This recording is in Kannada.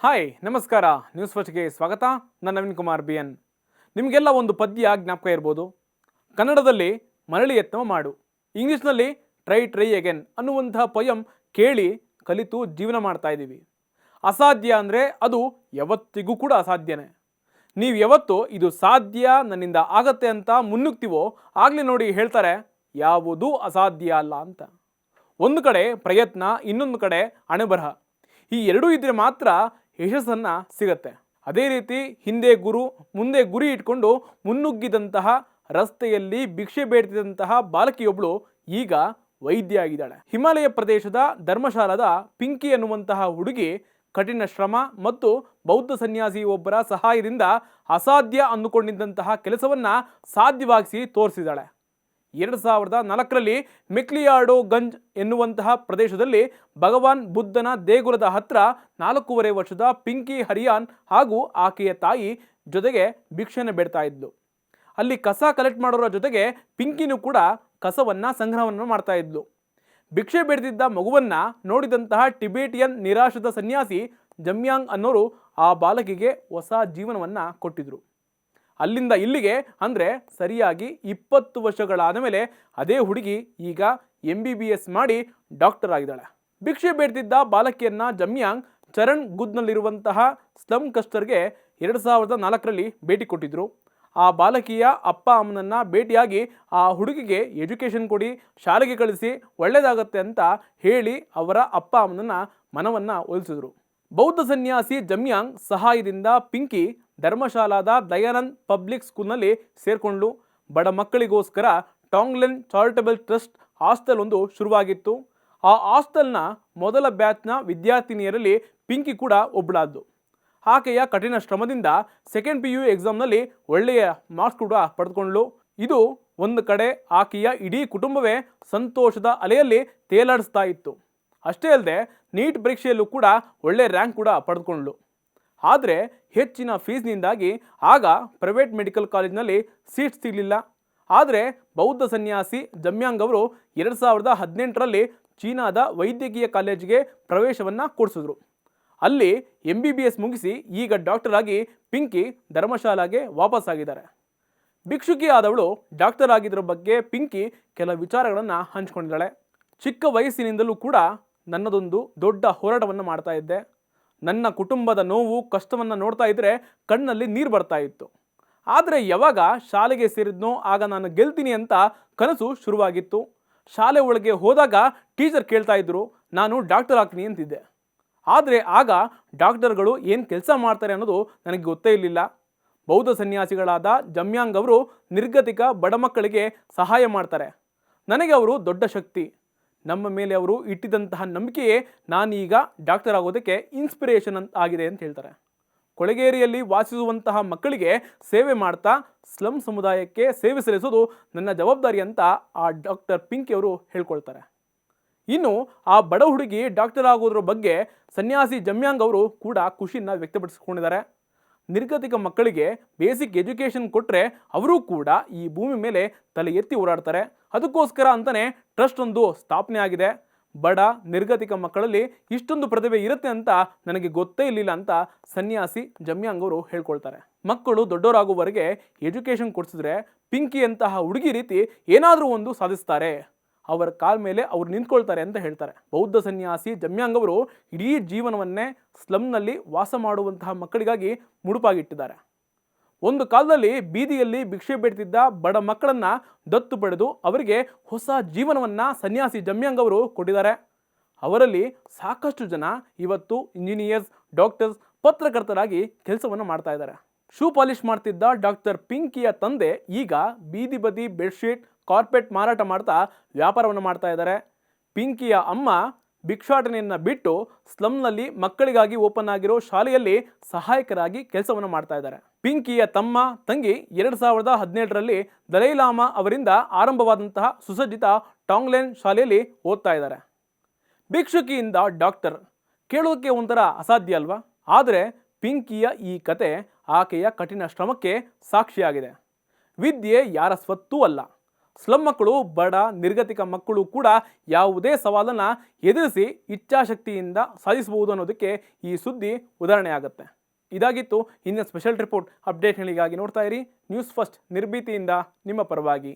ಹಾಯ್ ನಮಸ್ಕಾರ, ನ್ಯೂಸ್ ಫಸ್ಟ್ಗೆ ಸ್ವಾಗತ. ನಾನು ನವೀನ್ ಕುಮಾರ್ BN. ನಿಮಗೆಲ್ಲ ಒಂದು ಪದ್ಯ ಜ್ಞಾಪಕ ಇರ್ಬೋದು. ಕನ್ನಡದಲ್ಲಿ ಮರಳಿ ಯತ್ನ ಮಾಡು, ಇಂಗ್ಲೀಷ್ನಲ್ಲಿ ಟ್ರೈ ಅಗೇನ್ ಅನ್ನುವಂತಹ ಪೊಯಮ್ ಕೇಳಿ ಕಲಿತು ಜೀವನ ಮಾಡ್ತಾ ಇದ್ದೀವಿ. ಅಸಾಧ್ಯ ಅಂದರೆ ಅದು ಯಾವತ್ತಿಗೂ ಕೂಡ ಅಸಾಧ್ಯನೇ. ನೀವು ಯಾವತ್ತು ಇದು ಸಾಧ್ಯ, ನನ್ನಿಂದ ಆಗತ್ತೆ ಅಂತ ಮುನ್ನುಗ್ತೀವೋ ಆಗಲೇ ನೋಡಿ ಹೇಳ್ತಾರೆ ಯಾವುದೂ ಅಸಾಧ್ಯ ಅಲ್ಲ ಅಂತ. ಒಂದು ಕಡೆ ಪ್ರಯತ್ನ, ಇನ್ನೊಂದು ಕಡೆ ಹಣೆಬರಹ, ಈ ಎರಡೂ ಇದ್ರೆ ಮಾತ್ರ ಯಶಸ್ಸನ್ನು ಸಿಗತ್ತೆ. ಅದೇ ರೀತಿ ಹಿಂದೆ ಗುರು ಮುಂದೆ ಗುರಿ ಇಟ್ಕೊಂಡು ಮುನ್ನುಗ್ಗಿದಂತಹ, ರಸ್ತೆಯಲ್ಲಿ ಭಿಕ್ಷೆ ಬೇಡ್ತಿದ್ದಂತಹ ಬಾಲಕಿಯೊಬ್ಬಳು ಈಗ ವೈದ್ಯ ಆಗಿದ್ದಾಳೆ. ಹಿಮಾಲಯ ಪ್ರದೇಶದ ಧರ್ಮಶಾಲಾದ ಪಿಂಕಿ ಅನ್ನುವಂತಹ ಹುಡುಗಿ ಕಠಿಣ ಶ್ರಮ ಮತ್ತು ಬೌದ್ಧ ಸನ್ಯಾಸಿ ಒಬ್ಬರ ಸಹಾಯದಿಂದ ಅಸಾಧ್ಯ ಅಂದುಕೊಂಡಿದ್ದಂತಹ ಕೆಲಸವನ್ನ ಸಾಧ್ಯವಾಗಿಸಿ ತೋರಿಸಿದ್ದಾಳೆ. 2004ರಲ್ಲಿ ಮೆಕ್ಲಿಯಾಡೋ ಗಂಜ್ ಎನ್ನುವಂತಹ ಪ್ರದೇಶದಲ್ಲಿ ಭಗವಾನ್ ಬುದ್ಧನ ದೇಗುಲದ ಹತ್ರ 4.5 ವರ್ಷದ ಪಿಂಕಿ ಹರಿಯಾನ್ ಹಾಗೂ ಆಕೆಯ ತಾಯಿ ಜೊತೆಗೆ ಭಿಕ್ಷೆನ ಬೇಡ್ತಾ ಇದ್ಲು. ಅಲ್ಲಿ ಕಸ ಕಲೆಕ್ಟ್ ಮಾಡೋರ ಜೊತೆಗೆ ಪಿಂಕಿನೂ ಕೂಡ ಕಸವನ್ನ ಸಂಗ್ರಹವನ್ನು ಮಾಡ್ತಾ ಇದ್ಲು. ಭಿಕ್ಷೆ ಬೇಡ್ತಿದ್ದ ಮಗುವನ್ನ ನೋಡಿದಂತಹ ಟಿಬೇಟಿಯನ್ ನಿರಾಶ್ರಿತ ಸನ್ಯಾಸಿ ಜಮ್ಯಾಂಗ್ ಅನ್ನೋರು ಆ ಬಾಲಕಿಗೆ ಹೊಸ ಜೀವನವನ್ನ ಕೊಟ್ಟಿದ್ರು. ಅಲ್ಲಿಂದ ಇಲ್ಲಿಗೆ ಅಂದರೆ ಸರಿಯಾಗಿ 20 ವರ್ಷಗಳಾದ ಮೇಲೆ ಅದೇ ಹುಡುಗಿ ಈಗ MBBS ಮಾಡಿ ಡಾಕ್ಟರ್ ಆಗಿದ್ದಾಳೆ. ಭಿಕ್ಷೆ ಬೇಡ್ತಿದ್ದ ಬಾಲಕಿಯನ್ನ ಜಮ್ಯಾಂಗ್ ಚರಣ್ ಗುದ್ನಲ್ಲಿರುವಂತಹ ಸ್ಲಮ್ ಕಸ್ಟರ್ಗೆ 2004ರಲ್ಲಿ ಭೇಟಿ ಕೊಟ್ಟಿದ್ರು. ಆ ಬಾಲಕಿಯ ಅಪ್ಪ ಅಮ್ಮನನ್ನ ಭೇಟಿಯಾಗಿ ಆ ಹುಡುಗಿಗೆ ಎಜುಕೇಷನ್ ಕೊಡಿ, ಶಾಲೆಗೆ ಕಳಿಸಿ, ಒಳ್ಳೆಯದಾಗತ್ತೆ ಅಂತ ಹೇಳಿ ಅವರ ಅಪ್ಪ ಅಮ್ಮನನ್ನ ಮನವನ್ನ ಒಲಿಸಿದ್ರು. ಬೌದ್ಧ ಸನ್ಯಾಸಿ ಜಮ್ಯಾಂಗ್ ಸಹಾಯದಿಂದ ಪಿಂಕಿ ಧರ್ಮಶಾಲಾದ ದಯಾನಂದ್ ಪಬ್ಲಿಕ್ ಸ್ಕೂಲ್ನಲ್ಲಿ ಸೇರ್ಕೊಂಡ್ಲು. ಬಡ ಮಕ್ಕಳಿಗೋಸ್ಕರ ಟಾಂಗ್ಲೆನ್ ಚಾರಿಟಬಲ್ ಟ್ರಸ್ಟ್ ಹಾಸ್ಟೆಲ್ ಒಂದು ಶುರುವಾಗಿತ್ತು. ಆ ಹಾಸ್ಟೆಲ್ನ ಮೊದಲ ಬ್ಯಾಚ್ನ ವಿದ್ಯಾರ್ಥಿನಿಯರಲ್ಲಿ ಪಿಂಕಿ ಕೂಡ ಒಬ್ಬಳಾದ್ದು. ಆಕೆಯ ಕಠಿಣ ಶ್ರಮದಿಂದ ಸೆಕೆಂಡ್ PU ಎಕ್ಸಾಮ್ನಲ್ಲಿ ಒಳ್ಳೆಯ ಮಾರ್ಕ್ಸ್ ಕೂಡ ಪಡೆದುಕೊಂಡ್ಲು. ಇದು ಒಂದು ಕಡೆ ಆಕೆಯ ಇಡೀ ಕುಟುಂಬವೇ ಸಂತೋಷದ ಅಲೆಯಲ್ಲಿ ತೇಲಾಡಿಸ್ತಾ ಇತ್ತು. ಅಷ್ಟೇ ಅಲ್ಲದೆ ನೀಟ್ ಪರೀಕ್ಷೆಯಲ್ಲೂ ಕೂಡ ಒಳ್ಳೆ ರ್ಯಾಂಕ್ ಕೂಡ ಪಡೆದುಕೊಂಡ್ಲು. ಆದರೆ ಹೆಚ್ಚಿನ ಫೀಸ್ನಿಂದಾಗಿ ಆಗ ಪ್ರೈವೇಟ್ ಮೆಡಿಕಲ್ ಕಾಲೇಜ್ನಲ್ಲಿ ಸೀಟ್ ಸಿಗಲಿಲ್ಲ. ಆದರೆ ಬೌದ್ಧ ಸನ್ಯಾಸಿ ಜಮ್ಯಾಂಗ್ ಅವರು 2018ರಲ್ಲಿ ಚೀನಾದ ವೈದ್ಯಕೀಯ ಕಾಲೇಜಿಗೆ ಪ್ರವೇಶವನ್ನು ಕೊಡಿಸಿದ್ರು. ಅಲ್ಲಿ MBBS ಮುಗಿಸಿ ಈಗ ಡಾಕ್ಟರ್ ಆಗಿ ಪಿಂಕಿ ಧರ್ಮಶಾಲಾಗೆ ವಾಪಸ್ಸಾಗಿದ್ದಾರೆ. ಭಿಕ್ಷುಕಿ ಆದವಳು ಡಾಕ್ಟರ್ ಆಗಿದ್ರ ಬಗ್ಗೆ ಪಿಂಕಿ ಕೆಲ ವಿಚಾರಗಳನ್ನು ಹಂಚ್ಕೊಂಡಿದ್ದಾಳೆ. ಚಿಕ್ಕ ವಯಸ್ಸಿನಿಂದಲೂ ಕೂಡ ನನ್ನದೊಂದು ದೊಡ್ಡ ಹೋರಾಟವನ್ನು ಮಾಡ್ತಾ ಇದ್ದೆ. ನನ್ನ ಕುಟುಂಬದ ನೋವು ಕಷ್ಟವನ್ನು ನೋಡ್ತಾ ಇದ್ದರೆ ಕಣ್ಣಲ್ಲಿ ನೀರು ಬರ್ತಾ ಇತ್ತು. ಆದರೆ ಯಾವಾಗ ಶಾಲೆಗೆ ಸೇರಿದ್ನೋ ಆಗ ನಾನು ಗೆಲ್ತೀನಿ ಅಂತ ಕನಸು ಶುರುವಾಗಿತ್ತು. ಶಾಲೆ ಒಳಗೆ ಹೋದಾಗ ಟೀಚರ್ ಕೇಳ್ತಾ ಇದ್ರು ನಾನು ಡಾಕ್ಟರ್ ಆಗ್ತೀನಿ ಅಂತಿದ್ದೆ. ಆದರೆ ಆಗ ಡಾಕ್ಟರ್ಗಳು ಏನು ಕೆಲಸ ಮಾಡ್ತಾರೆ ಅನ್ನೋದು ನನಗೆ ಗೊತ್ತೇ ಇರಲಿಲ್ಲ. ಬೌದ್ಧ ಸನ್ಯಾಸಿಗಳಾದ ಜಮ್ಯಾಂಗ್ ಅವರು ನಿರ್ಗತಿಕ ಬಡ ಮಕ್ಕಳಿಗೆ ಸಹಾಯ ಮಾಡ್ತಾರೆ. ನನಗೆ ಅವರು ದೊಡ್ಡ ಶಕ್ತಿ. ನಮ್ಮ ಮೇಲೆ ಅವರು ಇಟ್ಟಿದ್ದಂತಹ ನಂಬಿಕೆಯೇ ನಾನೀಗ ಡಾಕ್ಟರ್ ಆಗೋದಕ್ಕೆ ಇನ್ಸ್ಪಿರೇಷನ್ ಅಂತ ಆಗಿದೆ ಅಂತ ಹೇಳ್ತಾರೆ. ಕೊಳೆಗೇರಿಯಲ್ಲಿ ವಾಸಿಸುವಂತಹ ಮಕ್ಕಳಿಗೆ ಸೇವೆ ಮಾಡ್ತಾ ಸ್ಲಮ್ ಸಮುದಾಯಕ್ಕೆ ಸೇವೆ ಸಲ್ಲಿಸೋದು ನನ್ನ ಜವಾಬ್ದಾರಿ ಅಂತ ಆ ಡಾಕ್ಟರ್ ಪಿಂಕಿ ಅವರು ಹೇಳ್ಕೊಳ್ತಾರೆ. ಇನ್ನು ಆ ಬಡ ಹುಡುಗಿ ಡಾಕ್ಟರ್ ಆಗೋದ್ರ ಬಗ್ಗೆ ಸನ್ಯಾಸಿ ಜಮ್ಯಾಂಗ್ ಅವರು ಕೂಡ ಖುಷಿಯನ್ನು ವ್ಯಕ್ತಪಡಿಸಿಕೊಂಡಿದ್ದಾರೆ. ನಿರ್ಗತಿಕ ಮಕ್ಕಳಿಗೆ ಬೇಸಿಕ್ ಎಜುಕೇಷನ್ ಕೊಟ್ಟರೆ ಅವರೂ ಕೂಡ ಈ ಭೂಮಿ ಮೇಲೆ ತಲೆ ಎತ್ತಿ ಓಡಾಡ್ತಾರೆ. ಅದಕ್ಕೋಸ್ಕರ ಅಂತಲೇ ಟ್ರಸ್ಟ್ ಒಂದು ಸ್ಥಾಪನೆ ಆಗಿದೆ. ಬಡ ನಿರ್ಗತಿಕ ಮಕ್ಕಳಲ್ಲಿ ಇಷ್ಟೊಂದು ಪ್ರತಿಭೆ ಇರುತ್ತೆ ಅಂತ ನನಗೆ ಗೊತ್ತೇ ಇರಲಿಲ್ಲ ಅಂತ ಸನ್ಯಾಸಿ ಜಮ್ಯಾಂಗ್ ಅವರು ಹೇಳ್ಕೊಳ್ತಾರೆ. ಮಕ್ಕಳು ದೊಡ್ಡವರಾಗುವವರೆಗೆ ಎಜುಕೇಷನ್ ಕೊಡಿಸಿದ್ರೆ ಪಿಂಕಿ ಅಂತಹ ಹುಡುಗಿ ರೀತಿ ಏನಾದರೂ ಒಂದು ಸಾಧಿಸ್ತಾರೆ, ಅವರ ಕಾಲ ಮೇಲೆ ಅವರು ನಿಂತ್ಕೊಳ್ತಾರೆ ಅಂತ ಹೇಳ್ತಾರೆ. ಬೌದ್ಧ ಸನ್ಯಾಸಿ ಜಮ್ಯಾಂಗ್ ಅವರು ಇಡೀ ಜೀವನವನ್ನೇ ಸ್ಲಮ್ನಲ್ಲಿ ವಾಸ ಮಾಡುವಂತಹ ಮಕ್ಕಳಿಗಾಗಿ ಮುಡುಪಾಗಿಟ್ಟಿದ್ದಾರೆ. ಒಂದು ಕಾಲದಲ್ಲಿ ಬೀದಿಯಲ್ಲಿ ಭಿಕ್ಷೆ ಬೇಡ್ತಿದ್ದ ಬಡ ಮಕ್ಕಳನ್ನ ದತ್ತು ಪಡೆದು ಅವರಿಗೆ ಹೊಸ ಜೀವನವನ್ನ ಸನ್ಯಾಸಿ ಜಮ್ಯಾಂಗ್ ಅವರು ಕೊಟ್ಟಿದ್ದಾರೆ. ಅವರಲ್ಲಿ ಸಾಕಷ್ಟು ಜನ ಇವತ್ತು ಇಂಜಿನಿಯರ್ಸ್, ಡಾಕ್ಟರ್ಸ್, ಪತ್ರಕರ್ತರಾಗಿ ಕೆಲಸವನ್ನು ಮಾಡ್ತಾ ಇದ್ದಾರೆ. ಶೂ ಪಾಲಿಶ್ ಮಾಡ್ತಿದ್ದ ಡಾಕ್ಟರ್ ಪಿಂಕಿಯ ತಂದೆ ಈಗ ಬೀದಿ ಬದಿ ಬೆಡ್ಶೀಟ್, ಕಾರ್ಪೆಟ್ ಮಾರಾಟ ಮಾಡ್ತಾ ವ್ಯಾಪಾರವನ್ನು ಮಾಡ್ತಾ ಇದ್ದಾರೆ. ಪಿಂಕಿಯ ಅಮ್ಮ ಭಿಕ್ಷಾಟನೆಯನ್ನು ಬಿಟ್ಟು ಸ್ಲಮ್ನಲ್ಲಿ ಮಕ್ಕಳಿಗಾಗಿ ಓಪನ್ ಆಗಿರೋ ಶಾಲೆಯಲ್ಲಿ ಸಹಾಯಕರಾಗಿ ಕೆಲಸವನ್ನು ಮಾಡ್ತಾ ಇದ್ದಾರೆ. ಪಿಂಕಿಯ ತಮ್ಮ ತಂಗಿ 2017ರಲ್ಲಿ ದಲೈಲಾಮಾ ಅವರಿಂದ ಆರಂಭವಾದಂತಹ ಸುಸಜ್ಜಿತ ಟಾಂಗ್ಲೆನ್ ಶಾಲೆಯಲ್ಲಿ ಓದ್ತಾ ಇದ್ದಾರೆ. ಭಿಕ್ಷುಕಿಯಿಂದ ಡಾಕ್ಟರ್ ಕೇಳೋಕೆ ಒಂಥರ ಅಸಾಧ್ಯ ಅಲ್ವಾ? ಆದರೆ ಪಿಂಕಿಯ ಈ ಕತೆ ಆಕೆಯ ಕಠಿಣ ಶ್ರಮಕ್ಕೆ ಸಾಕ್ಷಿಯಾಗಿದೆ. ವಿದ್ಯೆ ಯಾರ ಸ್ವತ್ತೂ ಅಲ್ಲ, ಸ್ಲಮ್ ಮಕ್ಕಳು, ಬಡ ನಿರ್ಗತಿಕ ಮಕ್ಕಳು ಕೂಡ ಯಾವುದೇ ಸವಾಲನ್ನು ಎದುರಿಸಿ ಇಚ್ಛಾಶಕ್ತಿಯಿಂದ ಸಾಧಿಸಬಹುದು ಅನ್ನೋದಕ್ಕೆ ಈ ಸುದ್ದಿ ಉದಾಹರಣೆ ಆಗುತ್ತೆ. ಇದಾಗಿತ್ತು ಇಂದಿನ ಸ್ಪೆಷಲ್ ರಿಪೋರ್ಟ್. ಅಪ್ಡೇಟ್ಗಳಿಗಾಗಿ ನೋಡ್ತಾ ಇರಿ ನ್ಯೂಸ್ ಫಸ್ಟ್, ನಿರ್ಭೀತಿಯಿಂದ ನಿಮ್ಮ ಪರವಾಗಿ.